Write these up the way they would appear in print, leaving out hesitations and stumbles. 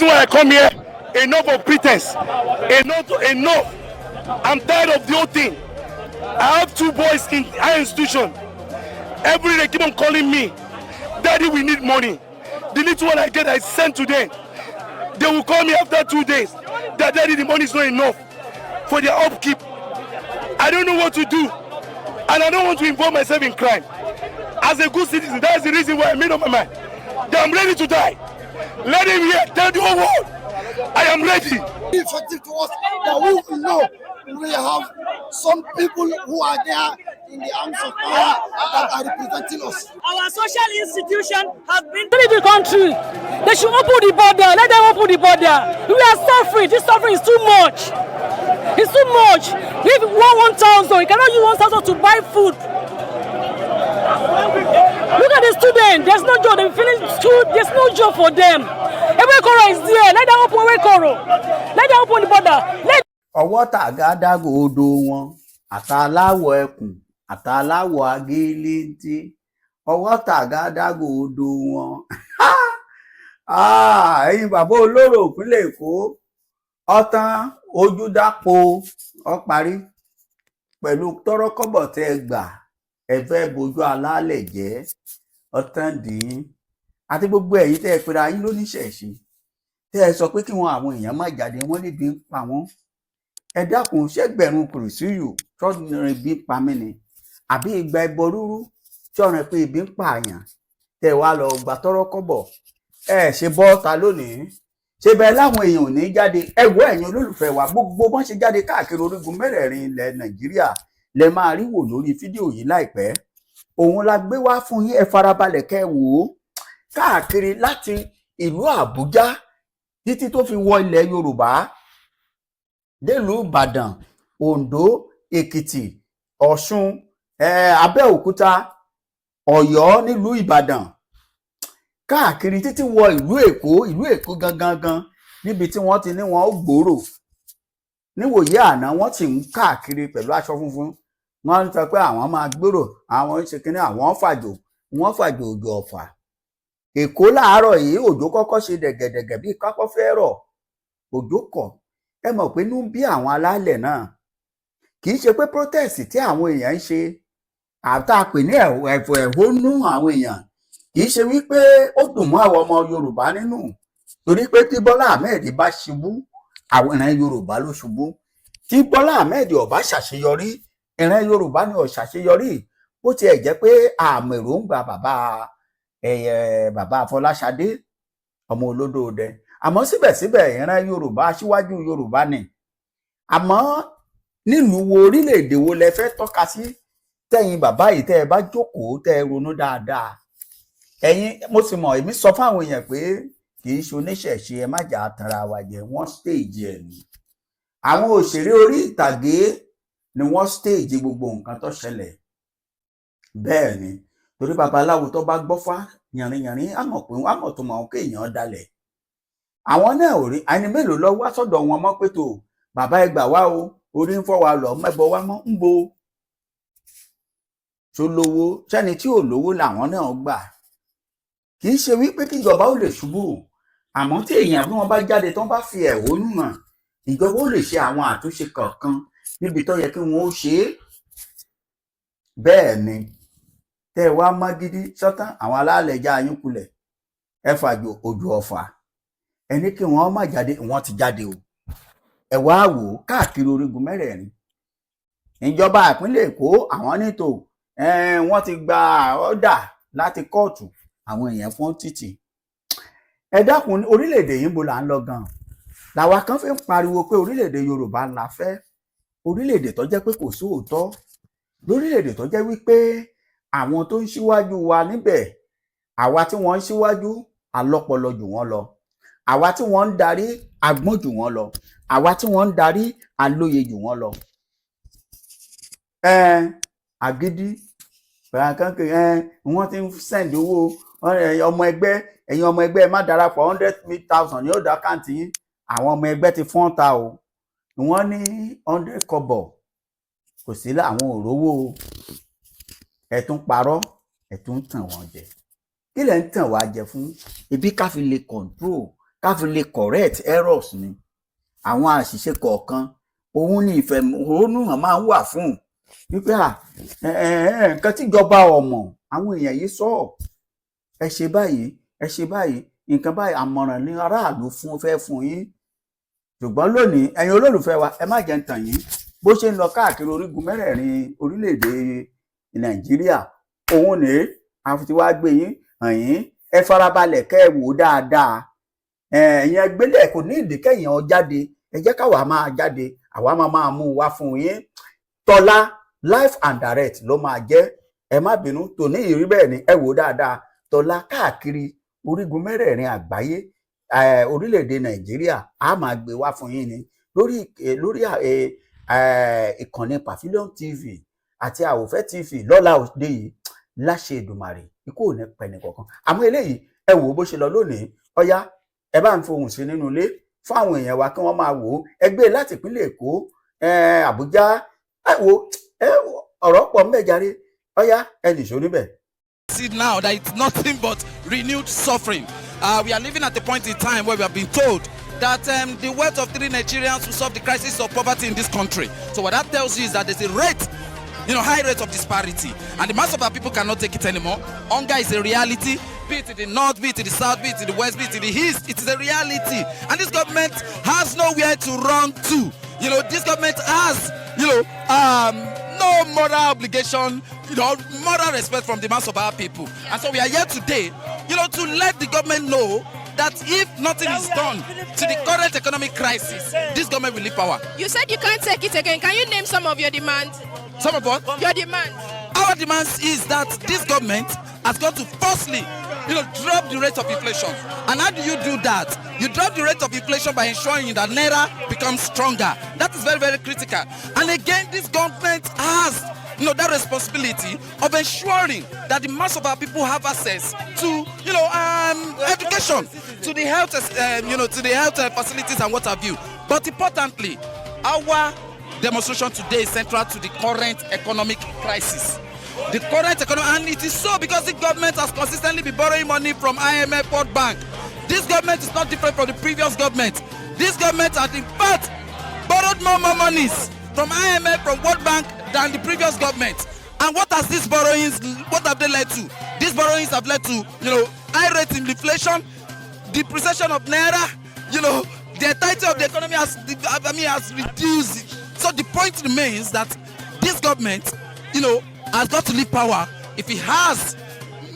reason why I come here. Enough of pretense. Enough. I'm tired of the whole thing. I have 2 boys in higher institution. Every day they keep on calling me, Daddy, we need money. The little one I get, I send to them. They will call me after 2 days. That Daddy, the money is not enough for their upkeep. I don't know what to do. And I don't want to involve myself in crime. As a good citizen, that's the reason why I made up my mind that I'm ready to die. Let him hear, tell the whole world, I am ready. Effective to us that we will know we have some people who are there in the arms of power that are representing us. Our social institution has been in the country. They should open the border. Let them open the border. We are suffering. This suffering is too much. It's too much. If you want 1,000, you cannot use 1,000 to buy food. Look at the students. There's no job. They finish school. There's no job for them. Ewekoro is there. Let them open Ewekoro. Let them open the border. Ọwọ́ tàgádágò odò wọn àtàláwọ̀ ẹkùn àtàláwọ̀ agéléntí ọwọ́ tàgádágò odò wọn. Ẹ̀yin bàbá olóró ìpínlẹ̀ Èkó ọ̀tán ojú dápò ọparí pẹ̀lú tọ́rọ́kọ́bọ̀ tẹ́ gbà ẹ fẹ́ bojú alálẹ̀ jẹ́ ọ̀tán dín àti gbogbo ẹ̀yin tẹ́ ẹ pera yín lóníṣẹ̀ṣe tẹ́ ẹ sọ pé kí wọn àwọn èèyàn má jáde wọ́n lè bí ń pa wọ́n. Ẹ dákun ṣẹ́gbẹ̀rún kùrìsíyù tọ́rin ibi ń pa mí ni àbí igba ẹbọ rúrú tọ́rin pé ibi ń pa àyàn tẹ́ wá lọ gbà tọ́rọ́kọ́bọ̀ ẹ ṣe bọ́ta lónìí ṣe bẹ́ẹ̀ láwọn èèyàn ò ní jáde ẹ wo ẹ̀yin olólùfẹ́ wa gbogbo bọ́n ṣe jáde káàkiri orígun mẹ́rẹ̀ẹ̀rin ilẹ̀ Nàìjíríà lẹ máa rí wò lórí fídíò yìí láìpẹ́ òun la gbé wá fún yín ẹ farabalẹ̀ kẹ́ wò ó káàkiri láti ìlú Àbújá títí tó fi wọ ilẹ̀ Yorùbá délùú Ìbàdàn Oǹdó Èkìtì Ọ̀ṣun Abẹ́òkúta Ọ̀yọ́ nílùú Ìbàdàn káàkiri títí wọ ìlú Èkó gangan níbi tí wọ́n ti ní wọn ó gbòòrò níwòye àná wọ́n ti ń káàkiri pẹ̀lú aṣọ funfun wọ́n ń sọ pé àwọn máa gbòòrò àwọn ń ṣe kínní àwọn fàjò òjò ọ̀fà Èkó láàárọ̀ yìí òjò kọ́kọ́ ṣe dẹ̀gẹ̀dẹ̀gẹ̀ bíi kápọ́ fẹ́ rọ̀ òjò kọ̀ ẹ mọ̀ pé inú bí àwọn alálẹ̀ náà kì í ṣe pé protest tí àwọn èèyàn ń ṣe àtàpè ní ẹ̀hónú àwọn èèyàn kì í ṣe wípé ó dùn mọ́ àwọn ọmọ Yorùbá nínú torí pé tí Bọ́lá Ahmed bá ṣubú àwọn ìran Yorùbá ló ṣubú tí Bọ́lá Ahmed ò bá ṣàṣeyọrí ìran Yorùbá ni ò ṣàṣeyọrí bó tiẹ̀ jẹ́ pé àmì èròǹgbà bàbá Fọláṣadé ọmọ Olódòdẹ àmọ́ síbẹ̀síbẹ̀ ìran Yorùbá aṣíwájú Yorùbá ni àmọ́ nílùú wo orílẹ̀-èdè wo lẹ fẹ́ tọ́ka sí tẹ̀yin bàbá yìí tẹ́ ẹ bá jókòó tẹ́ ẹ ronú dáadáa ẹ̀yin mo sì mọ̀ èmi sọ fáwọn èèyàn pé kì í ṣe oníṣẹ̀ṣe ẹ má jà tanra wa jẹ wọ́n stage ẹ̀ ni àwọn òṣèré orí ìtàgé ni wọ́n stage gbogbo nǹkan tó ṣẹlẹ̀ bẹ́ẹ̀ ni torí babaláwo tó bá gbọ́fá yànrìnyànrìn àmọ̀ pé wọ́n àmọ̀ tó mọ̀ kéèyàn dalẹ̀ àwọn náà ò rí ẹni mélòó lọ wá sọ́dọ̀ wọn mọ́ pé tó bàbá ẹ gbà wá o orí ń fọ́ wa lọ mẹ́bọ wá mọ́ ń bo tó lówó sẹ́ni tí ò lówó làwọn náà gbà kì í ṣe wípé kí ìjọba ó lè ṣubú àmọ́ tí èèyàn bí wọ́n bá jáde tó bá fi ẹ̀hónú hàn ìjọba ó lè ṣe àwọn àtúnṣe kọ̀ọ̀kan níbi tó yẹ kí wọ́n ó ṣe é bẹ́ẹ̀ ni tẹ́ ẹ wá mọ́ gidi sọ́tán àwọn alálẹ̀ já yín kulẹ̀ ẹ fàjò òjò ọ̀fà ẹni kí wọ́n má jáde wọ́n ti jáde o ẹ wá wò ó káàkiri orígun mẹ́rẹ̀ẹ̀rin ìjọba ìpínlẹ̀ Èkó àwọn nítò wọ́n ti gba ọ̀dà láti kóòtù àwọn èèyàn fún títì ẹ dákun orílẹ̀-èdè yìí bó là ń lọ gan làwa kan fi ń pariwo pé orílẹ̀-èdè Yorùbá la fẹ́ orílẹ̀-èdè tó jẹ́ pé kò sóòótọ́ lórílẹ̀-èdè tó jẹ́ wípé àwọn tó ń ṣíwájú wa níbẹ̀ àwa tí wọ́n ń ṣíwájú alọ́pọlọ jù wọ́n lọ àwa tí wọ́n ń darí agbọ́n jù wọ́n lọ àwa tí wọ́n ń darí alóye jù wọ́n lọ. Àgídí wọ́n ti ń sẹ́ǹdì owó ọmọ ẹgbẹ́ ẹ̀yin ọmọ ẹgbẹ́ má darapọ̀ 100,000 ní ó dá káǹtì yín àwọn ọmọ ẹgbẹ́ ti fọ́n ta o wọ́n ní 100 kọ́bọ̀ kò sí láwọn òrówó ẹ̀tún parọ́ ẹ̀tún tàn wọ́n jẹ kí lẹ̀ ń tàn wá jẹ fún ibi ká fi lè control ká fi lè correct errors ni àwọn àṣìṣe kọ̀ọ̀kan òun ni ìfẹ̀hónúhàn máa ń wà fún wípé nǹkan tíjọba ọmọ àwọn èèyàn yìí sọ ẹ ṣe báyìí nǹkan báyìí àmọ̀ràn ní aráàlú fẹ́ fún yín ṣùgbọ́n lónìí ẹ̀yin olólùfẹ́ wa ẹ má jẹ́ ń tàn yín bó ṣe ń lọ káàkiri orígun mẹ́rẹ̀ẹ̀rin orílẹ̀-èdè Nàìjíríà òun ní àfi tí wàá gbé yín hàn yín ẹ farabalẹ̀ kẹ́ ẹ wò dáadáa ẹ̀yin ẹgbẹ́lẹ̀ kò ní ìdí kẹ́yìn ọ jáde ẹ jẹ́ káwa máa jáde àwa máa mú wá fún yín Tọ́lá live and direct ló máa jẹ́ ẹ má bínú tòní ìrí bẹ́ẹ̀ ni ẹ wò dáadáa Tọ́lá káàkiri orígun mẹ́rẹ̀ẹ̀rin àgbáyé orílẹ̀-èdè Nàìjíríà a máa gbé wá fún yín ni lórí ìkànnì Pavilion TV àti Àwòfẹ́ TV lọ́la òde yìí láṣẹ Èdùmàrè ikú ò ní pẹ̀lú kankan àmọ́ eléyìí ẹ wò bó ṣe lọ lónìí ọ̀yá ẹ bá ń fohùn sí nínú ilé fún àwọn èèyàn wa kí wọ́n máa wò ó ẹgbẹ́ láti ìpínlẹ̀ Èkó Àbújá ọ̀rọ̀ pọ̀ mẹ́jàre ọ̀yá ẹ nìṣó níbẹ̀. See now that it's nothing but renewed suffering. We are living at a point in time where we have been told that the wealth of 3 Nigerians will solve the crisis of poverty in this country. So what that tells you is that there's a rate, high rate of disparity, and the mass of our people cannot take it anymore. Hunger is a reality, be it in the north, be it in the south, be it in the west, be it in the east. It is a reality, and this government has nowhere to run to. This government has, no moral obligation, moral respect from the mass of our people. And so we are here today, to let the government know that if nothing is done to the current economic crisis, this government will leave power. You said you can't take it again. Can you name some of your demands? Some of what? Your demands. Our demands is that this government has got to firstly, drop the rate of inflation. And how do you do that? You drop the rate of inflation by ensuring that Naira becomes stronger. That is very, very critical. And again, this government has that responsibility of ensuring that the mass of our people have access to, education, to the health, to the health facilities and what have you. But importantly, our demonstration today is central to the current economic crisis. The current economy, and it is so because the government has consistently been borrowing money from IMF, World Bank. This government is not different from the previous government. This government has in fact borrowed more monies from IMF, from World Bank than the previous government. And what has these borrowings, what have they led to? These borrowings have led to, high rate in inflation, depreciation of Naira, the entirety of the economy has reduced. So the point remains that this government, has got to leave power if it has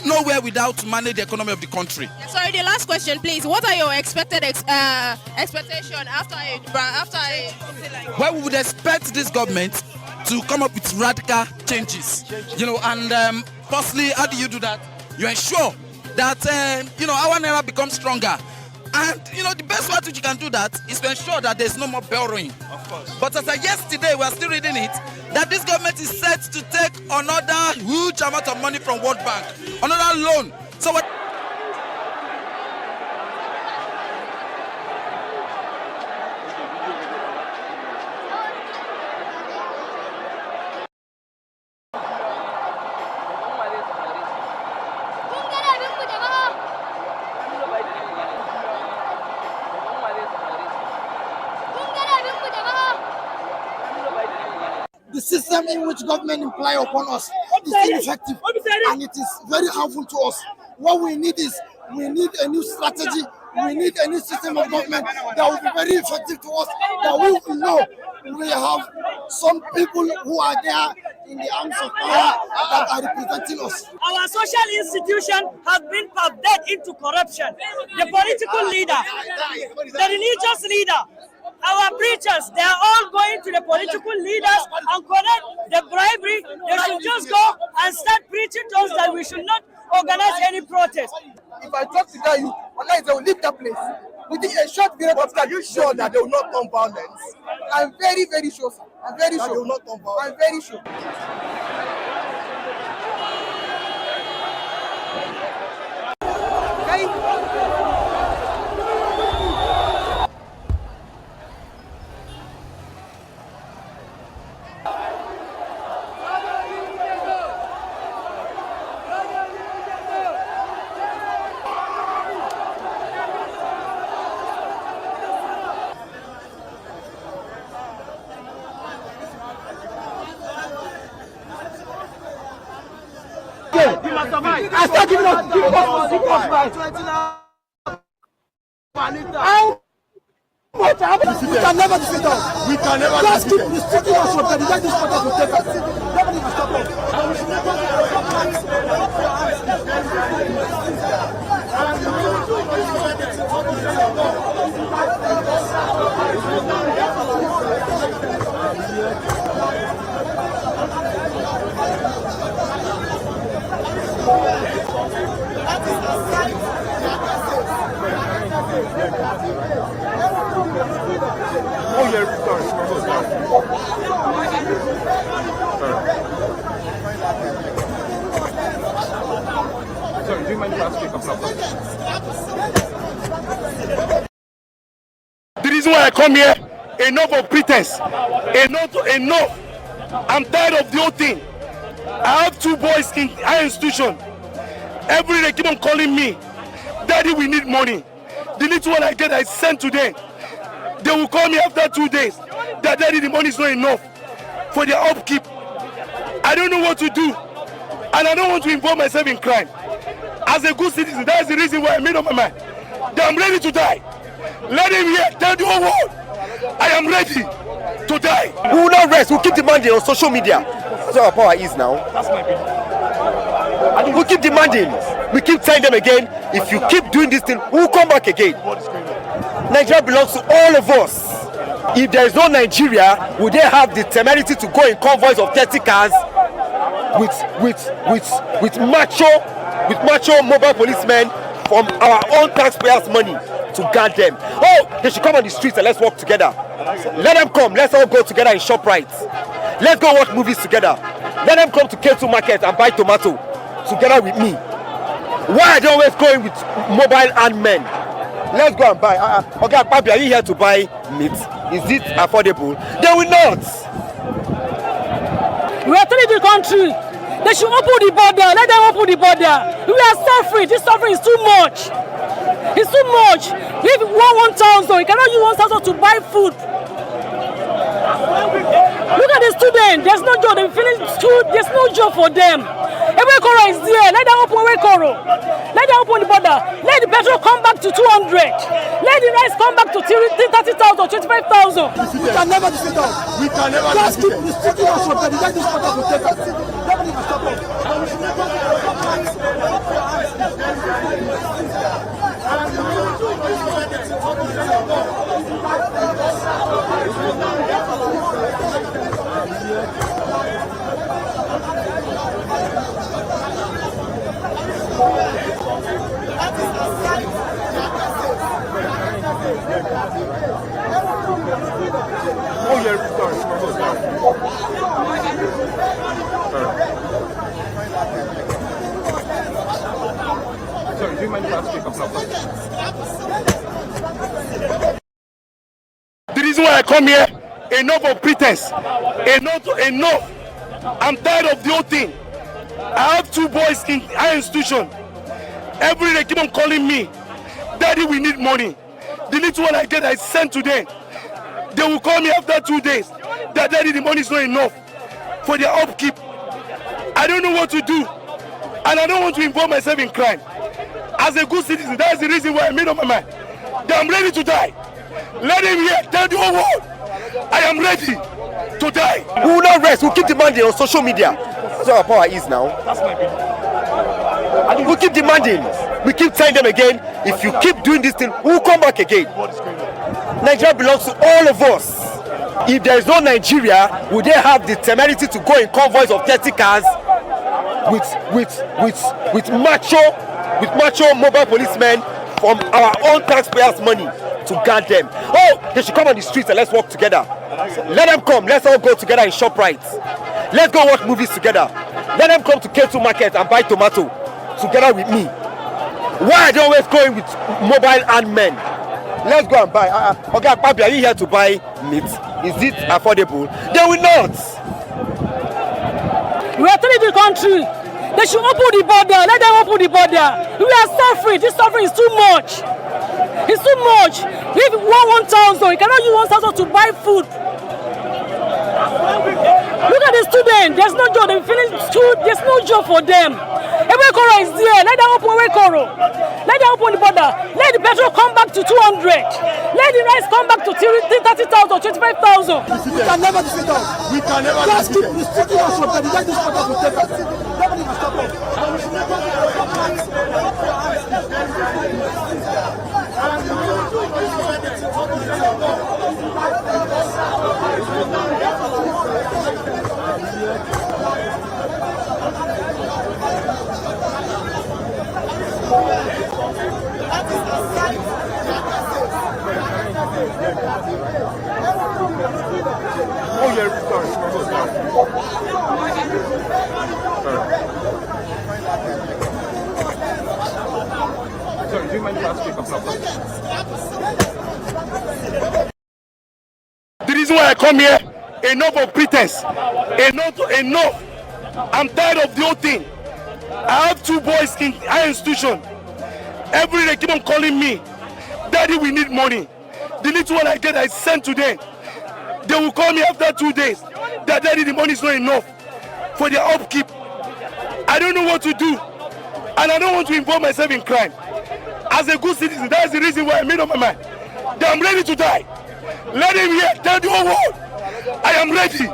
nowhere without to manage the economy of the country. Sorry, the last question, please. What are your expected expectation after Well, we would expect this government to come up with radical changes. And firstly, how do you do that? You ensure that our Naira becomes stronger. And the best way that you can do that is to ensure that there's no more borrowing. Of course. But as of yesterday, we are still reading it, that this government is set to take another huge amount of money from World Bank, another loan. So what? The system in which government imply upon us is ineffective and it is very harmful to us. What we need is a new strategy. We need a new system of government that will be very effective to us, that we will know we have some people who are there in the arms of power that are representing us. Our social institution has been perverted into corruption. The political leader, the religious leader, our preachers, they are all going to the political leaders and collect the bribery. They should just go and start preaching to us that we should not organize any protest. If I talk to that youth, they will leave that place. Within a short period of time, are you sure that they will not turn violence? I'm very, very sure, sir. I'm very sure. They will not turn violence. I'm very sure. I start giving us how much we can never defeat us. We can never just keep restricting us from the this part will take us. Nobody will stop Oh yeah, sorry. Sorry, do you mind if I ask you a couple of questions? The reason why I come here, enough of pretense, enough. I'm tired of the whole thing. I have two boys in higher institution. Every day they keep on calling me, Daddy, we need money. The little one I get, I send to them. They will call me after 2 days. That Daddy, the money is not enough for their upkeep. I don't know what to do, and I don't want to involve myself in crime. As a good citizen, that's the reason why I made up my mind that I'm ready to die. Let him hear, tell the whole world, I am ready to die. We will not rest. We'll keep demanding on social media. That's what our power is now. That's my opinion. We'll keep demanding. We keep telling them again, if you keep doing this thing, we'll come back again. Nigeria belongs to all of us. If there is no Nigeria, would they have the temerity to go in convoys of 30 cars with macho mobile policemen from our own taxpayers' money to guard them? Oh, they should come on the streets and let's work together. Let them come. Let's all go together in ShopRite. Let's go watch movies together. Let them come to K2 Market and buy tomato together with me. Why are they always going with mobile armed men? Let's go and buy. Okay, Papi, are you here to buy meat? Is it affordable? They will not. We are telling the country they should open the border. Let them open the border. We are suffering. This suffering is too much. It's too much. If you want 1,000, you cannot use 1,000 to buy food. Look at the students. There's no job. They finish school. There's no job for them. Ewekoro is there. Let them open Ewekoro. Let them open the border. Let the petrol come back to 200. Let the rice come back to 30,000, 25,000. We can never defeat us. We can never just keep restricting us from the this part will take us. Nobody will stop us. Oh yeah, sorry. Sorry, do you mind if I ask you a couple of questions? The reason why I come here, enough of pretense, enough. I'm tired of the whole thing. I have two boys in higher institution. Every day they keep on calling me, Daddy, we need money. The little one I get, I send to them. They will call me after 2 days. That Daddy, the money is not enough for their upkeep. I don't know what to do, and I don't want to involve myself in crime. As a good citizen, that's the reason why I made up my mind that I'm ready to die. Let him hear, tell the whole world, I am ready to die. We will not rest. We'll keep demanding on social media. That's what our power is now. That's my opinion. We'll keep demanding. We keep telling them again, if you keep doing this thing, we'll come back again. Nigeria belongs to all of us. If there is no Nigeria, would they have the temerity to go in convoys of 30 cars with macho mobile policemen from our own taxpayers' money to guard them? Oh, they should come on the streets and let's work together. Let them come. Let's all go together in ShopRite. Let's go watch movies together. Let them come to K2 Market and buy tomato together with me. Why are they always going with mobile armed men? Let's go and buy. Okay, Papi, are you here to buy meat? Is it affordable? They will not. We are telling the country they should open the border. Let them open the border. We are suffering. This suffering is too much. It's too much. If you want 1,000, you cannot use 1,000 to buy food. Look at the students. There's no job. They finish school. There's no job for them. Ewekoro is there. Let them open Ewekoro. Let them open the border. Let the petrol come back to 200. Let the rice come back to 30,000, 25,000. We can never defeat them. We can never Just keep restricting us from them. Let this matter protect us. Nobody can stop us. Oh yeah, sorry. Sorry, do you mind if I ask you a couple of questions? The reason why I come here, enough of pretense, enough. I'm tired of the whole thing. I have 2 boys in higher institution. Every day they keep on calling me, Daddy, we need money. The little one I get, I send to them. They will call me after 2 days. That Daddy, the money is not enough for their upkeep. I don't know what to do, and I don't want to involve myself in crime. As a good citizen, that's the reason why I made up my mind that I'm ready to die. Let him hear, tell the whole world, I am ready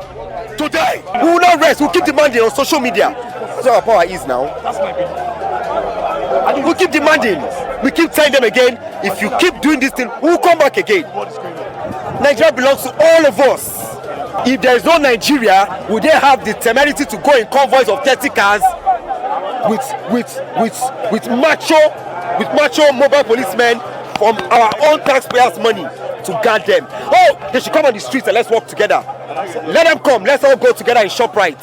to die. We will not rest. We'll keep demanding on social media. That's what our power is now. That's my opinion. We'll keep demanding. We keep telling them again, if you keep doing this thing, we'll come back again. Nigeria belongs to all of us. If there is no Nigeria, would they have the temerity to go in convoys of 30 cars with macho mobile policemen from our own taxpayers' money to guard them? Oh, they should come on the streets and let's work together. Let them come. Let's all go together in ShopRite.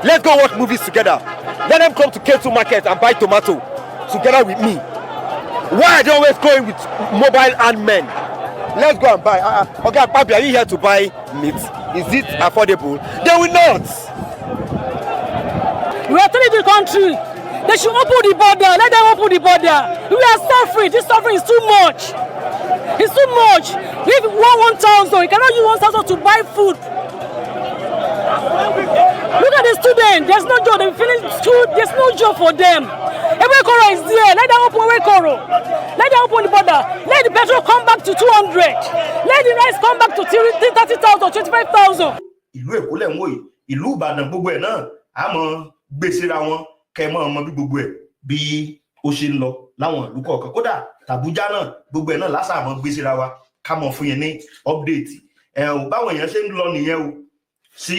Let's go watch movies together. Let them come to K2 Market and buy tomato together with me. Why are they always going with mobile armed men? Let's go and buy. Okay, Papi, are you here to buy meat? Is it affordable? They will not. We are telling the country, they should open the border. Let them open the border. We are suffering. This suffering is too much. It's too much. If you want 1,000, you cannot use 1,000 to buy food. Look at the students. There's no job. They finish school. There's no job for them. Ewekoro is there. Let them open Ewekoro. Let them open the border. Let the petrol come back to 200. Let the rice come back to 30,000, 25,000. Ìlú Èkó lẹ̀ ń wò yìí, ìlú Ìbàdàn gbogbo ẹ̀ náà, àmọ́ gbèsèrà wọn kẹmọ́ ọmọ bí gbogbo ẹ̀ bí ó ṣe ń lọ láwọn ìlú kọ̀ọ̀kan. Kódà tàbújá náà gbogbo ẹ̀ náà lásàmọ́ gbèsèrà wa ká mọ̀ fún yẹn ní update. Báwọn èèyàn ṣe ń lọ nìyẹn o sí